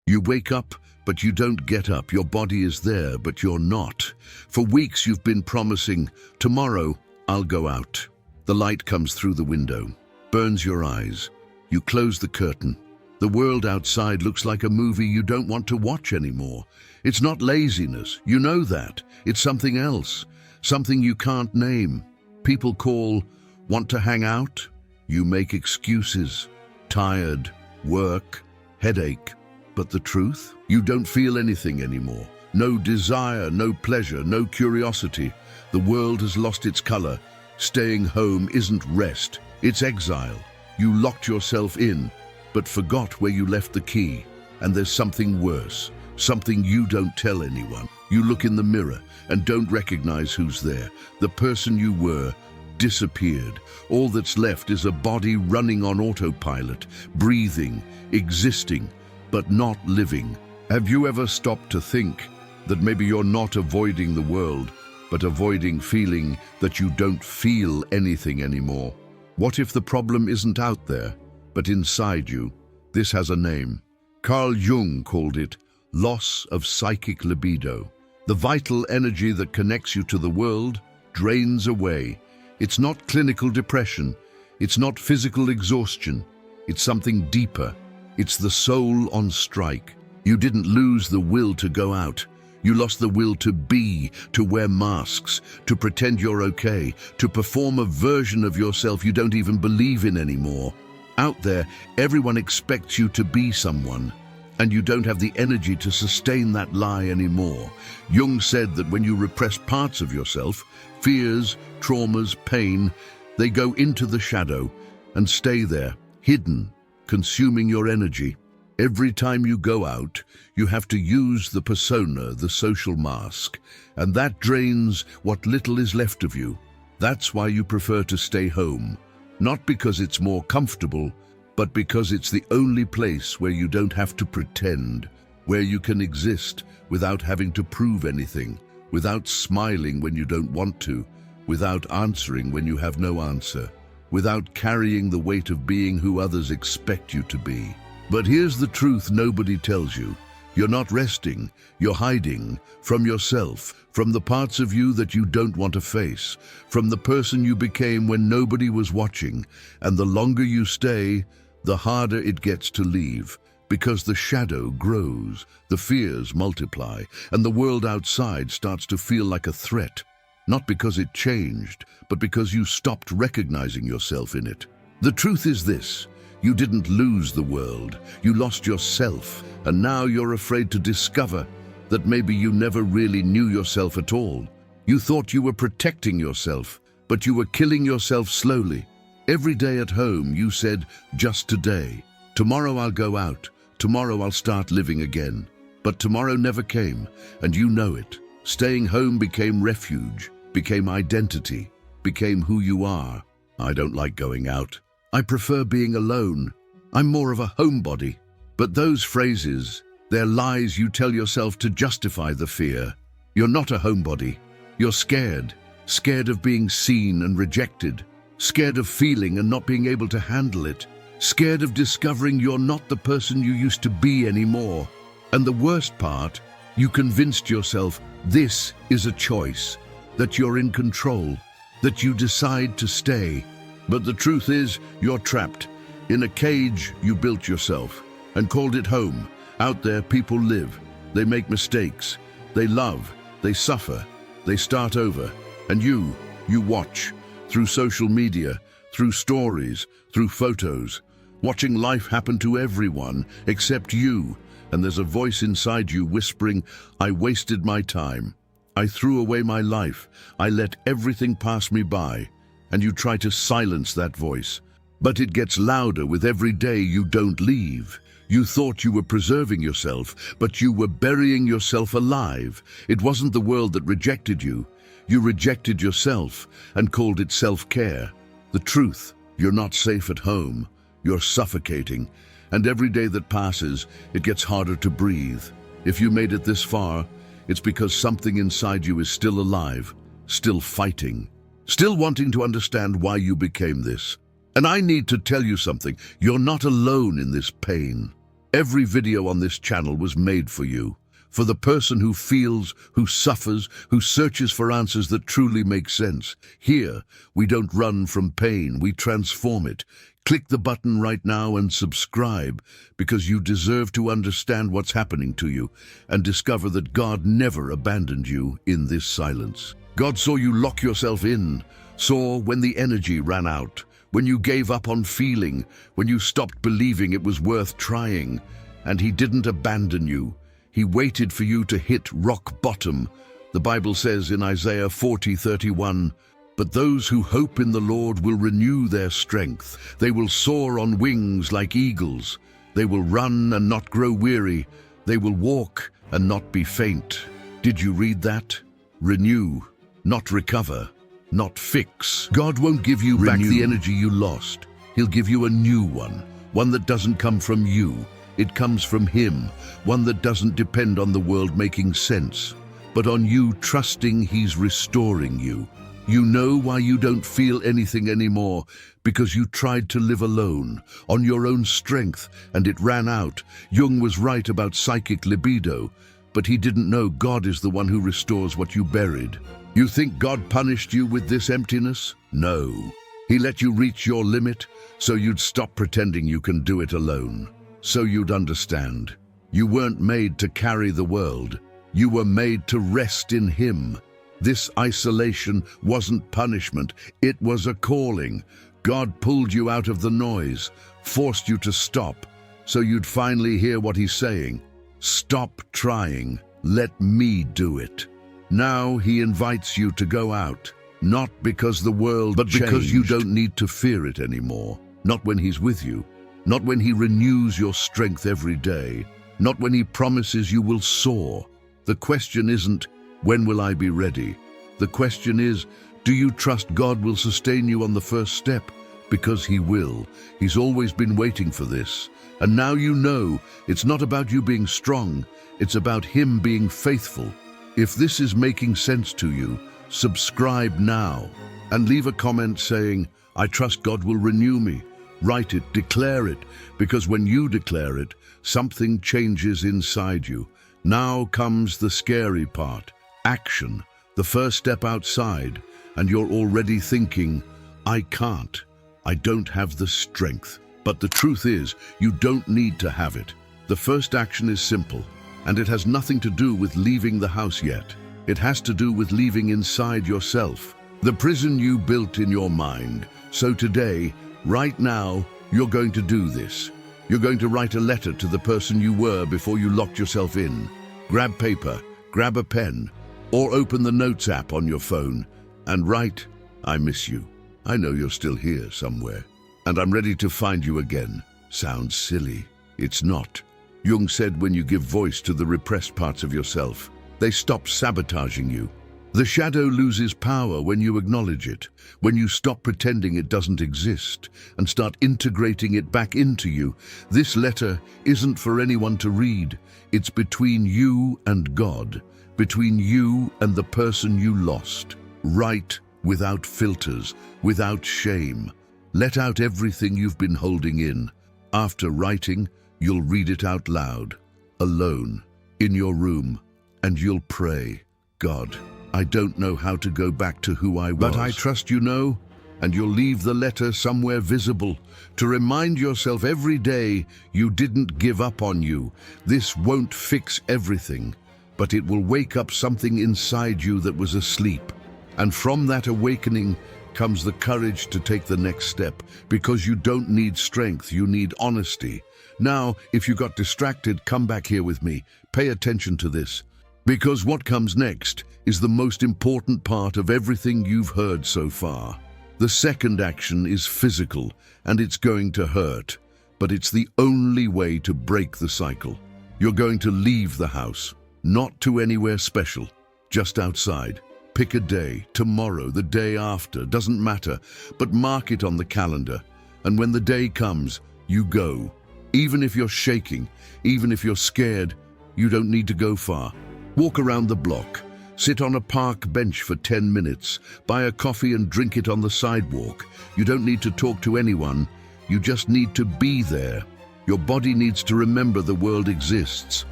You wake up, but you don't get up. Your body is there, but you're not. For weeks you've been promising, tomorrow I'll go out. The light comes through the window, burns your eyes. You close the curtain. The world outside looks like a movie you don't want to watch anymore. It's not laziness, you know that. It's something else, something you can't name. People call, want to hang out? You make excuses. Tired, work, headache. But the truth? You don't feel anything anymore. No desire, no pleasure, no curiosity. The world has lost its color. Staying home isn't rest, it's exile. You locked yourself in, but forgot where you left the key. And there's something worse, something you don't tell anyone. You look in the mirror and don't recognize who's there. The person you were disappeared. All that's left is a body running on autopilot, breathing, existing, but not living. Have you ever stopped to think that maybe you're not avoiding the world, but avoiding feeling that you don't feel anything anymore? What if the problem isn't out there, but inside you? This has a name. Carl Jung called it loss of psychic libido. The vital energy that connects you to the world drains away. It's not clinical depression. It's not physical exhaustion. It's something deeper. It's the soul on strike. You didn't lose the will to go out. You lost the will to be, to wear masks, to pretend you're okay, to perform a version of yourself you don't even believe in anymore. Out there, everyone expects you to be someone, and you don't have the energy to sustain that lie anymore. Jung said that when you repress parts of yourself, fears, traumas, pain, they go into the shadow and stay there, hidden, consuming your energy. Every time you go out, you have to use the persona, the social mask, and that drains what little is left of you. That's why you prefer to stay home, not because it's more comfortable, but because it's the only place where you don't have to pretend, where you can exist without having to prove anything, without smiling when you don't want to, without answering when you have no answer, without carrying the weight of being who others expect you to be. But here's the truth nobody tells you. You're not resting, you're hiding from yourself, from the parts of you that you don't want to face, from the person you became when nobody was watching. And the longer you stay, the harder it gets to leave, because the shadow grows, the fears multiply, and the world outside starts to feel like a threat. Not because it changed, but because you stopped recognizing yourself in it. The truth is this. You didn't lose the world, you lost yourself, and now you're afraid to discover that maybe you never really knew yourself at all. You thought you were protecting yourself, but you were killing yourself slowly. Every day at home you said, just today. Tomorrow I'll go out, tomorrow I'll start living again. But tomorrow never came, and you know it. Staying home became refuge, became identity, became who you are. I don't like going out. I prefer being alone. I'm more of a homebody. But those phrases, they're lies you tell yourself to justify the fear. You're not a homebody. You're scared. Scared of being seen and rejected. Scared of feeling and not being able to handle it. Scared of discovering you're not the person you used to be anymore. And the worst part, you convinced yourself this is a choice, that you're in control, that you decide to stay. But the truth is, you're trapped in a cage you built yourself and called it home. Out there, people live. They make mistakes. They love. They suffer. They start over. And you watch through social media, through stories, through photos, watching life happen to everyone except you. And there's a voice inside you whispering, I wasted my time. I threw away my life. I let everything pass me by. And you try to silence that voice. But it gets louder with every day you don't leave. You thought you were preserving yourself, but you were burying yourself alive. It wasn't the world that rejected you. You rejected yourself and called it self-care. The truth, you're not safe at home. You're suffocating. And every day that passes, it gets harder to breathe. If you made it this far, it's because something inside you is still alive, still fighting. Still wanting to understand why you became this. And I need to tell you something. You're not alone in this pain. Every video on this channel was made for you. For the person who feels, who suffers, who searches for answers that truly make sense. Here, we don't run from pain, we transform it. Click the button right now and subscribe, because you deserve to understand what's happening to you and discover that God never abandoned you in this silence. God saw you lock yourself in, saw when the energy ran out, when you gave up on feeling, when you stopped believing it was worth trying, and He didn't abandon you. He waited for you to hit rock bottom. The Bible says in Isaiah 40:31, "But those who hope in the Lord will renew their strength. They will soar on wings like eagles. They will run and not grow weary. They will walk and not be faint." Did you read that? Renew, not recover, not fix. God won't give you back the energy you lost. He'll give you a new one that doesn't come from you. It comes from Him, one that doesn't depend on the world making sense, but on you trusting He's restoring you. You know why you don't feel anything anymore, because you tried to live alone, on your own strength, and it ran out. Jung was right about psychic libido, but he didn't know God is the one who restores what you buried. You think God punished you with this emptiness? No. He let you reach your limit so you'd stop pretending you can do it alone. So you'd understand. You weren't made to carry the world. You were made to rest in Him. This isolation wasn't punishment, it was a calling. God pulled you out of the noise, forced you to stop, so you'd finally hear what He's saying. Stop trying, let me do it. Now He invites you to go out, not because the world but changed, because you don't need to fear it anymore. Not when He's with you. Not when He renews your strength every day. Not when He promises you will soar. The question isn't, when will I be ready? The question is, do you trust God will sustain you on the first step? Because He will. He's always been waiting for this. And now you know, it's not about you being strong. It's about Him being faithful. If this is making sense to you, subscribe now. And leave a comment saying, "I trust God will renew me." Write it, declare it, because when you declare it, something changes inside you. Now comes the scary part, action, the first step outside, and you're already thinking, "I can't, I don't have the strength." But the truth is, you don't need to have it. The first action is simple, and it has nothing to do with leaving the house yet. It has to do with leaving inside yourself, the prison you built in your mind. So today, right now, you're going to do this. You're going to write a letter to the person you were before you locked yourself in. Grab paper, grab a pen, or open the Notes app on your phone and write, "I miss you. I know you're still here somewhere, and I'm ready to find you again." Sounds silly. It's not. Jung said when you give voice to the repressed parts of yourself, they stop sabotaging you. The shadow loses power when you acknowledge it, when you stop pretending it doesn't exist and start integrating it back into you. This letter isn't for anyone to read. It's between you and God, between you and the person you lost. Write without filters, without shame. Let out everything you've been holding in. After writing, you'll read it out loud, alone, in your room, and you'll pray, "God, I don't know how to go back to who I was, but I trust you know," and you'll leave the letter somewhere visible to remind yourself every day you didn't give up on you. This won't fix everything, but it will wake up something inside you that was asleep. And from that awakening comes the courage to take the next step, because you don't need strength, you need honesty. Now, if you got distracted, come back here with me. Pay attention to this, because what comes next is the most important part of everything you've heard so far. The second action is physical, and it's going to hurt, but it's the only way to break the cycle. You're going to leave the house, not to anywhere special, just outside. Pick a day, tomorrow, the day after, doesn't matter, but mark it on the calendar. And when the day comes, you go. Even if you're shaking, even if you're scared, you don't need to go far. Walk around the block. Sit on a park bench for 10 minutes. Buy a coffee and drink it on the sidewalk. You don't need to talk to anyone. You just need to be there. Your body needs to remember the world exists,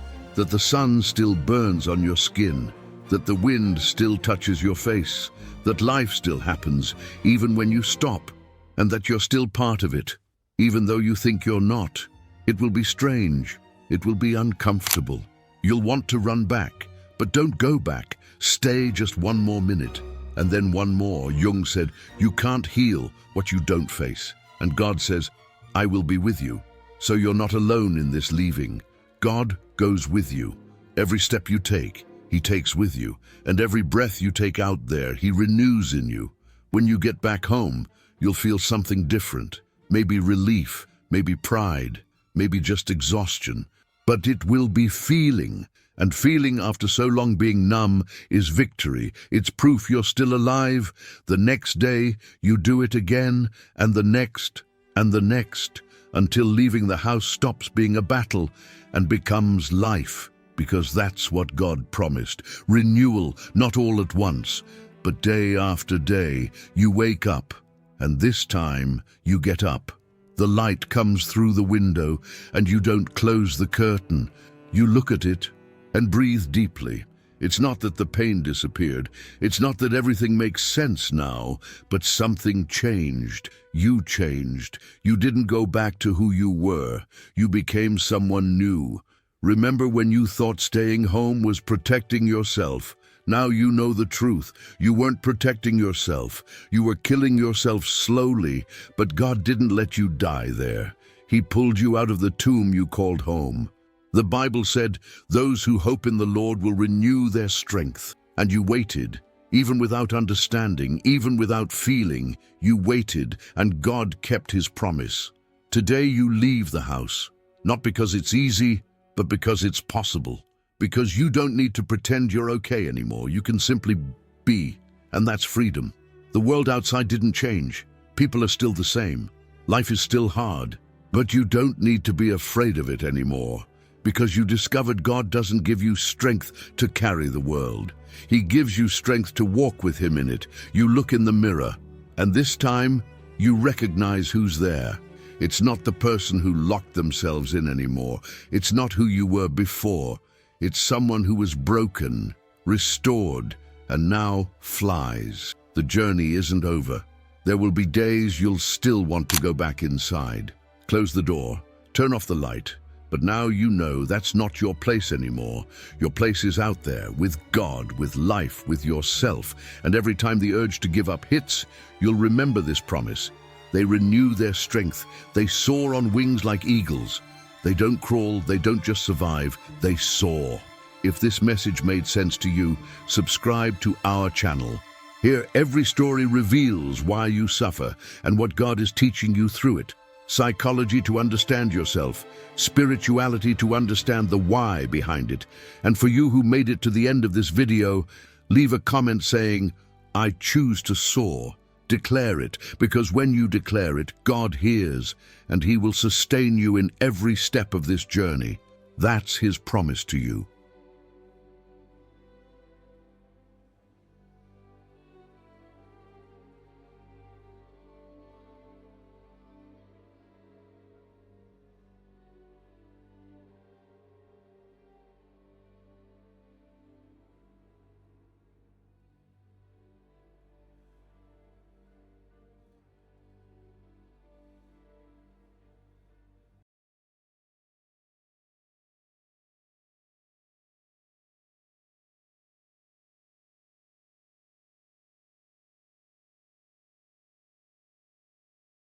that the sun still burns on your skin, that the wind still touches your face, that life still happens even when you stop, and that you're still part of it, even though you think you're not. It will be strange. It will be uncomfortable. You'll want to run back, but don't go back. Stay just one more minute, and then one more. Jung said, you can't heal what you don't face. And God says, I will be with you. So you're not alone in this leaving. God goes with you. Every step you take, He takes with you. And every breath you take out there, He renews in you. When you get back home, you'll feel something different. Maybe relief, maybe pride, maybe just exhaustion. But it will be feeling. And feeling after so long being numb is victory. It's proof you're still alive. The next day, you do it again, and the next, until leaving the house stops being a battle and becomes life. Because that's what God promised. Renewal, not all at once, but day after day, you wake up, and this time you get up. The light comes through the window, and you don't close the curtain. You look at it and breathe deeply. It's not that the pain disappeared. It's not that everything makes sense now, but something changed. You changed. You didn't go back to who you were. You became someone new. Remember when you thought staying home was protecting yourself? Now you know the truth. You weren't protecting yourself. You were killing yourself slowly, but God didn't let you die there. He pulled you out of the tomb you called home. The Bible said, those who hope in the Lord will renew their strength. And you waited, even without understanding, even without feeling. You waited, and God kept His promise. Today you leave the house, not because it's easy, but because it's possible. Because you don't need to pretend you're okay anymore. You can simply be, and that's freedom. The world outside didn't change. People are still the same. Life is still hard, but you don't need to be afraid of it anymore. Because you discovered God doesn't give you strength to carry the world. He gives you strength to walk with Him in it. You look in the mirror, and this time you recognize who's there. It's not the person who locked themselves in anymore. It's not who you were before. It's someone who was broken, restored, and now flies. The journey isn't over. There will be days you'll still want to go back inside. Close the door, turn off the light. But now you know that's not your place anymore. Your place is out there, with God, with life, with yourself. And every time the urge to give up hits, you'll remember this promise. They renew their strength. They soar on wings like eagles. They don't crawl, they don't just survive, they soar. If this message made sense to you, subscribe to our channel. Here, every story reveals why you suffer and what God is teaching you through it. Psychology to understand yourself, spirituality to understand the why behind it. And for you who made it to the end of this video, leave a comment saying, I choose to soar. Declare it, because when you declare it, God hears, and He will sustain you in every step of this journey. That's His promise to you.